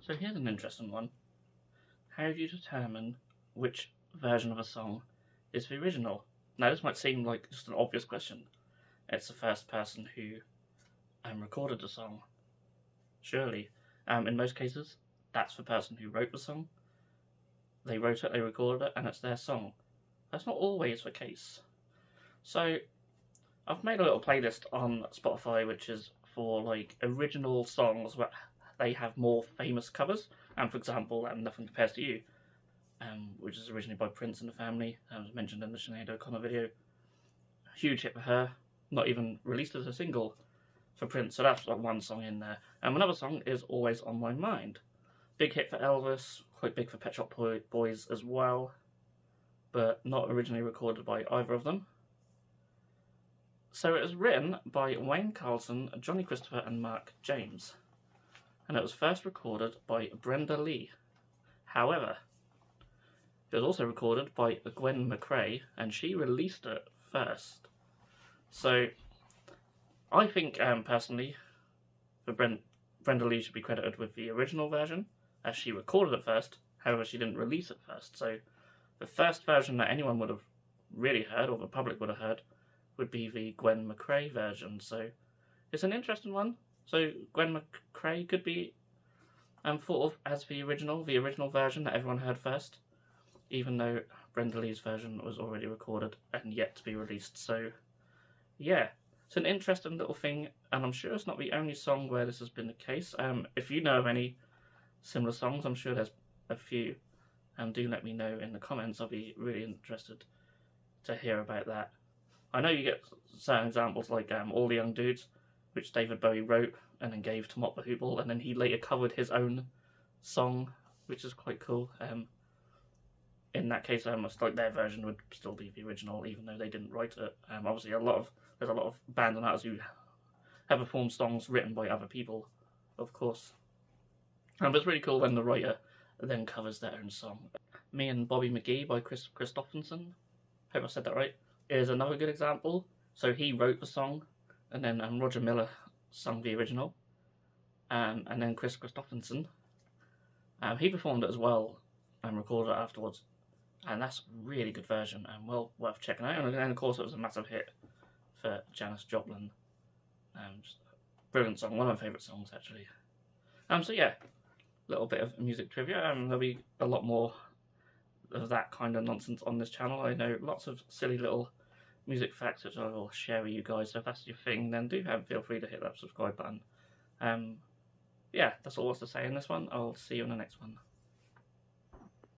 So here's an interesting one. How do you determine which version of a song is the original? Now this might seem like just an obvious question. It's the first person who recorded the song. Surely. In most cases, that's the person who wrote the song. They wrote it, they recorded it, and it's their song. That's not always the case. So I've made a little playlist on Spotify which is for like original songs where they have more famous covers. And for example, Nothing Compares to You, which is originally by Prince and the Family, was mentioned in the Sinead O'Connor video. Huge hit for her, not even released as a single for Prince, so that's like one song in there. And another song is Always on My Mind. Big hit for Elvis, quite big for Pet Shop Boys as well, but not originally recorded by either of them. So it was written by Wayne Carlson, Johnny Christopher and Mark James, and it was first recorded by Brenda Lee. However, it was also recorded by Gwen McCrae, and she released it first. So I think, personally, Brenda Lee should be credited with the original version, as she recorded it first, however she didn't release it first. So the first version that anyone would have really heard, or the public would have heard, would be the Gwen McCrae version. So it's an interesting one. So Gwen McCrae could be thought of as the original version that everyone heard first, even though Brenda Lee's version was already recorded and yet to be released. So yeah, it's an interesting little thing, and I'm sure it's not the only song where this has been the case. If you know of any similar songs, I'm sure there's a few, and do let me know in the comments. I'll be really interested to hear about that. I know you get certain examples like All the Young Dudes, which David Bowie wrote and then gave to Mott the Hoople, and then he later covered his own song, which is quite cool. In that case, like their version would still be the original, even though they didn't write it. Obviously, there's a lot of bands and artists who have performed songs written by other people, of course. But it's really cool when the writer then covers their own song. Me and Bobby McGee by Chris Christopherson, hope I said that right, is another good example. So he wrote the song, and then Roger Miller sung the original, and then Chris Christopherson, he performed it as well and recorded it afterwards, and that's a really good version and well worth checking out. And of course it was a massive hit for Janis Joplin. Just a brilliant song, one of my favourite songs actually. So yeah, little bit of music trivia, and there'll be a lot more of that kind of nonsense on this channel. I know lots of silly little music facts which I will share with you guys, so if that's your thing, then do feel free to hit that subscribe button. Yeah, that's all what's to say in this one. I'll see you in the next one.